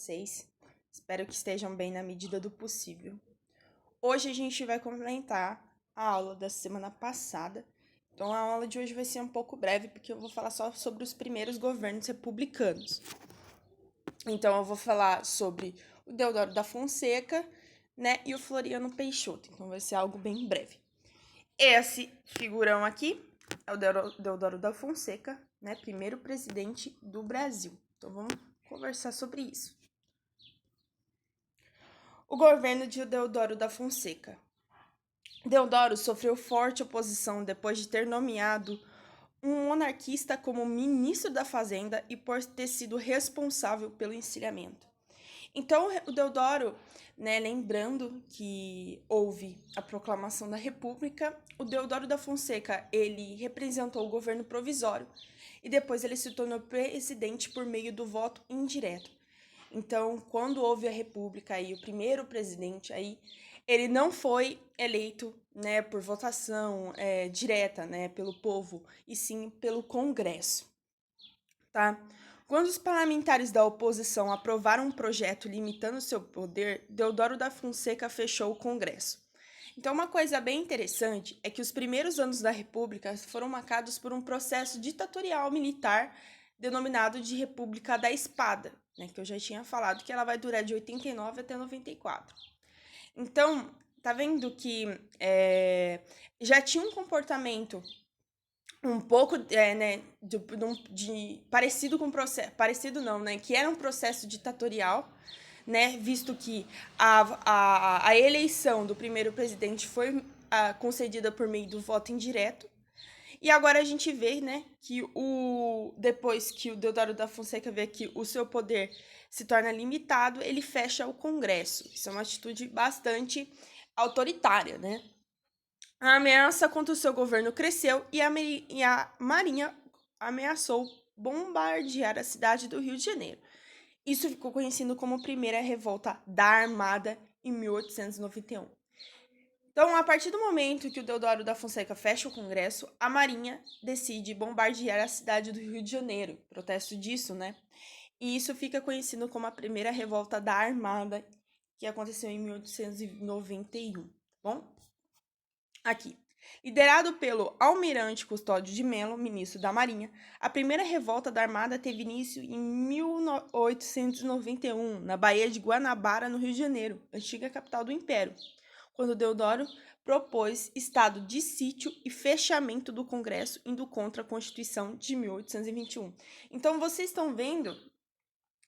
vocês? Espero que estejam bem na medida do possível. Hoje a gente vai complementar a aula da semana passada. Então a aula de hoje vai ser um pouco breve, porque eu vou falar só sobre os primeiros governos republicanos. Então eu vou falar sobre o Deodoro da Fonseca, né, e o Floriano Peixoto. Então vai ser algo bem breve. Esse figurão aqui é o Deodoro da Fonseca, né, primeiro presidente do Brasil. Então vamos conversar sobre isso. O governo de Deodoro da Fonseca. Deodoro sofreu forte oposição depois de ter nomeado um monarquista como ministro da Fazenda e por ter sido responsável pelo encilhamento. Então, o Deodoro, né, lembrando que houve a proclamação da República, o Deodoro da Fonseca, ele representou o governo provisório e depois ele se tornou presidente por meio do voto indireto. Então, quando houve a República aí, o primeiro presidente aí, ele não foi eleito, né, por votação direta, né, pelo povo, e sim pelo Congresso, tá? Quando os parlamentares da oposição aprovaram um projeto limitando seu poder, Deodoro da Fonseca fechou o Congresso. Então, uma coisa bem interessante é que os primeiros anos da República foram marcados por um processo ditatorial militar denominado de República da Espada, né, que eu já tinha falado que ela vai durar de 89 até 94. Então, tá vendo que já tinha um comportamento um pouco, né, parecido com parecido não, né, que era um processo ditatorial, né, visto que a eleição do primeiro presidente foi concedida por meio do voto indireto. E agora a gente vê, né, que depois que o Deodoro da Fonseca vê que o seu poder se torna limitado, ele fecha o Congresso. Isso é uma atitude bastante autoritária, né? A ameaça contra o seu governo cresceu e a Marinha ameaçou bombardear a cidade do Rio de Janeiro. Isso ficou conhecido como a primeira revolta da Armada em 1891. Então, a partir do momento que o Deodoro da Fonseca fecha o Congresso, a Marinha decide bombardear a cidade do Rio de Janeiro. Protesto disso, né? E isso fica conhecido como a primeira revolta da Armada, que aconteceu em 1891, tá bom? Aqui. Liderado pelo Almirante Custódio de Melo, ministro da Marinha, a primeira revolta da Armada teve início em 1891, na Baía de Guanabara, no Rio de Janeiro, antiga capital do Império, quando Deodoro propôs estado de sítio e fechamento do Congresso, indo contra a Constituição de 1821. Então, vocês estão vendo,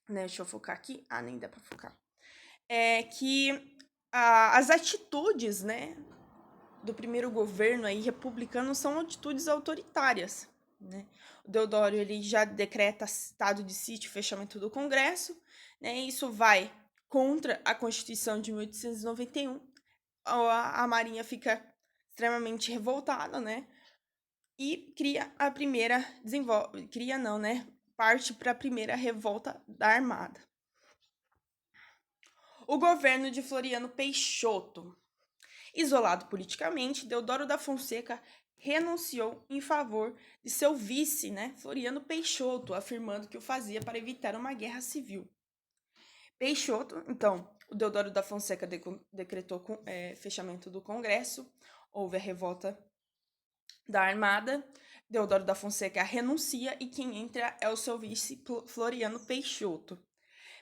né, deixa eu focar aqui, nem dá para focar, que as atitudes, né, do primeiro governo aí republicano são atitudes autoritárias, né? O Deodoro, ele já decreta estado de sítio, fechamento do Congresso, né? Isso vai contra a Constituição de 1891. A Marinha fica extremamente revoltada, né? E cria a primeira parte para a primeira revolta da Armada. O governo de Floriano Peixoto. Isolado politicamente, Deodoro da Fonseca renunciou em favor de seu vice, né, Floriano Peixoto, afirmando que o fazia para evitar uma guerra civil. Peixoto, então, o Deodoro da Fonseca decretou fechamento do Congresso, houve a revolta da Armada, Deodoro da Fonseca renuncia e quem entra é o seu vice Floriano Peixoto.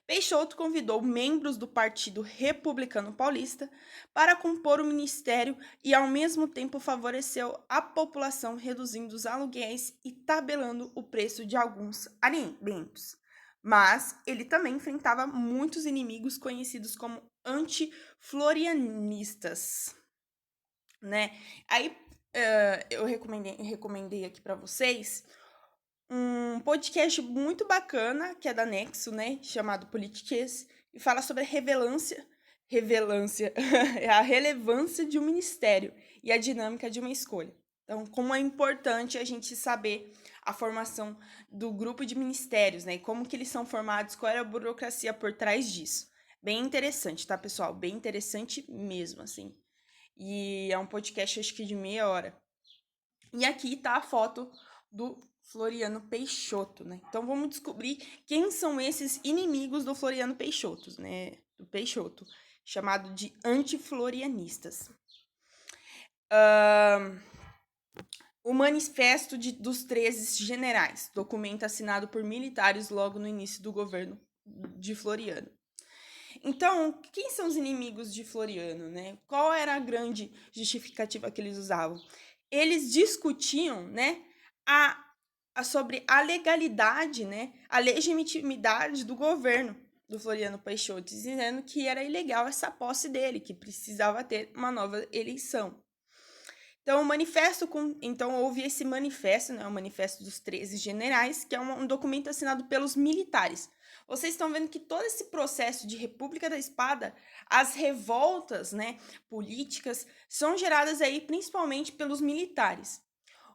Peixoto convidou membros do Partido Republicano Paulista para compor o ministério e, ao mesmo tempo, favoreceu a população, reduzindo os aluguéis e tabelando o preço de alguns alimentos. Mas ele também enfrentava muitos inimigos conhecidos como anti-florianistas, né? Aí eu recomendei aqui para vocês um podcast muito bacana, que é da Nexo, né, chamado Politiques, e fala sobre a a relevância de um ministério e a dinâmica de uma escolha. Então, como é importante a gente saber a formação do grupo de ministérios, né, e como que eles são formados, qual é a burocracia por trás disso. Bem interessante, tá, pessoal? Bem interessante mesmo, assim. E é um podcast, acho que de meia hora. E aqui tá a foto do Floriano Peixoto, né? Então vamos descobrir quem são esses inimigos do Floriano Peixoto, né? Do Peixoto, chamado de antiflorianistas. O Manifesto dos 13 Generais, documento assinado por militares logo no início do governo de Floriano. Então, quem são os inimigos de Floriano, né? Qual era a grande justificativa que eles usavam? Eles discutiam, né, sobre a legalidade, né, a legitimidade do governo do Floriano Peixoto, dizendo que era ilegal essa posse dele, que precisava ter uma nova eleição. Então, houve esse manifesto, né, o Manifesto dos 13 Generais, que é um documento assinado pelos militares. Vocês estão vendo que todo esse processo de República da Espada, as revoltas, né, políticas, são geradas aí principalmente pelos militares.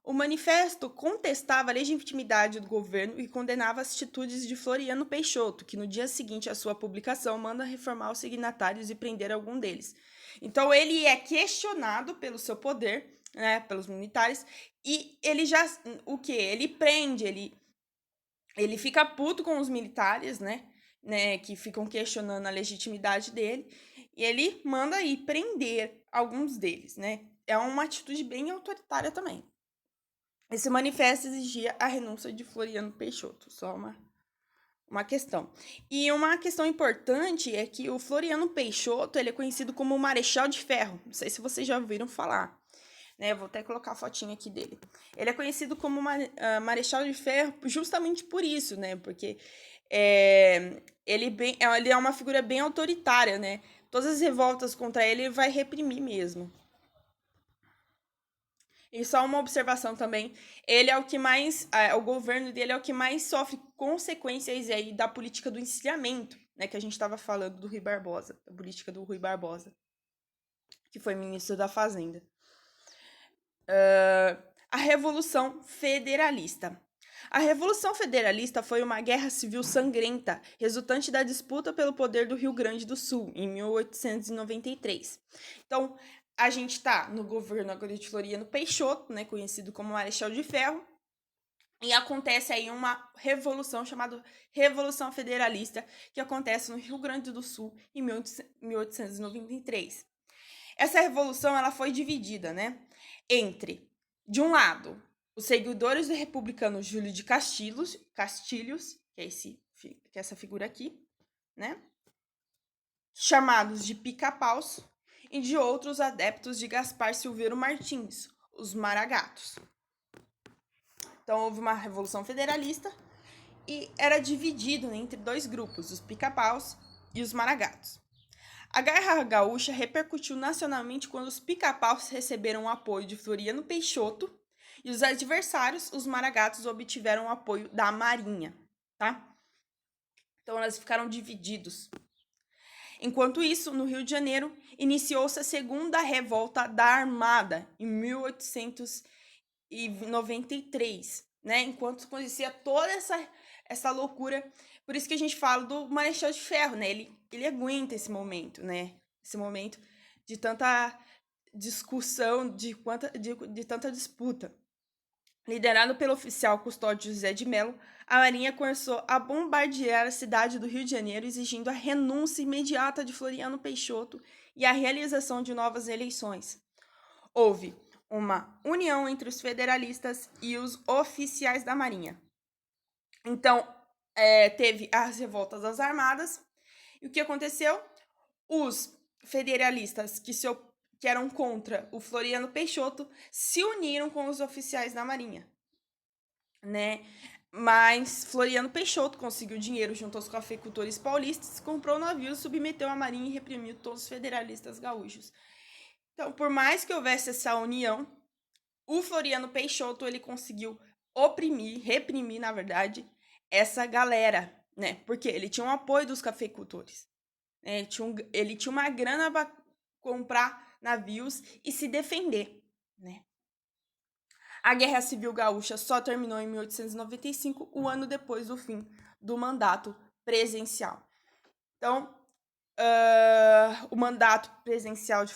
O manifesto contestava a legitimidade do governo e condenava as atitudes de Floriano Peixoto, que no dia seguinte à sua publicação manda reformar os signatários e prender algum deles. Então ele é questionado pelo seu poder, né, pelos militares, e ele já, o que? Ele prende, ele fica puto com os militares, né, que ficam questionando a legitimidade dele, e ele manda aí prender alguns deles, né. É uma atitude bem autoritária também. Esse manifesto exigia a renúncia de Floriano Peixoto, só uma questão. E uma questão importante é que o Floriano Peixoto ele é conhecido como o Marechal de Ferro. Não sei se vocês já ouviram falar. Né? Vou até colocar a fotinha aqui dele. Ele é conhecido como Marechal de Ferro justamente por isso, né? Porque ele é uma figura bem autoritária, né? Todas as revoltas contra ele vai reprimir mesmo. E só uma observação também, ele é o que mais, o governo dele é o que mais sofre consequências aí da política do encilhamento, né, que a gente estava falando do Rui Barbosa, da política do Rui Barbosa, que foi ministro da Fazenda. A Revolução Federalista. A Revolução Federalista foi uma guerra civil sangrenta, resultante da disputa pelo poder do Rio Grande do Sul, em 1893. Então, a gente está no governo agora de Floriano Peixoto, né, conhecido como Marechal de Ferro, e acontece aí uma revolução chamada Revolução Federalista, que acontece no Rio Grande do Sul em 1893. Essa revolução ela foi dividida, né, entre, de um lado, os seguidores do republicano Júlio de Castilhos, que é essa figura aqui, né, chamados de pica-paus, e de outros adeptos de Gaspar Silveiro Martins, os maragatos. Então houve uma revolução federalista e era dividido entre dois grupos, os pica-paus e os maragatos. A Guerra Gaúcha repercutiu nacionalmente quando os pica-paus receberam o apoio de Floriano Peixoto e os adversários, os maragatos, obtiveram o apoio da Marinha, tá? Então elas ficaram divididos. Enquanto isso, no Rio de Janeiro, iniciou-se a Segunda Revolta da Armada, em 1893, né? Enquanto acontecia toda essa loucura. Por isso que a gente fala do Marechal de Ferro, né? Ele aguenta esse momento, né? Esse momento de tanta discussão, de tanta disputa. Liderado pelo oficial Custódio José de Mello, a Marinha começou a bombardear a cidade do Rio de Janeiro, exigindo a renúncia imediata de Floriano Peixoto e a realização de novas eleições. Houve uma união entre os federalistas e os oficiais da Marinha. Então, teve as revoltas das armadas, e o que aconteceu? Os federalistas que eram contra o Floriano Peixoto se uniram com os oficiais da Marinha, né? Mas Floriano Peixoto conseguiu dinheiro junto aos cafeicultores paulistas, comprou navios, submeteu a Marinha e reprimiu todos os federalistas gaúchos. Então, por mais que houvesse essa união, o Floriano Peixoto ele conseguiu reprimir, na verdade, essa galera, né? Porque ele tinha o apoio dos cafeicultores. Ele tinha uma grana para comprar navios e se defender, né? A Guerra Civil Gaúcha só terminou em 1895, um ano depois do fim do mandato presidencial. Então, o mandato presidencial de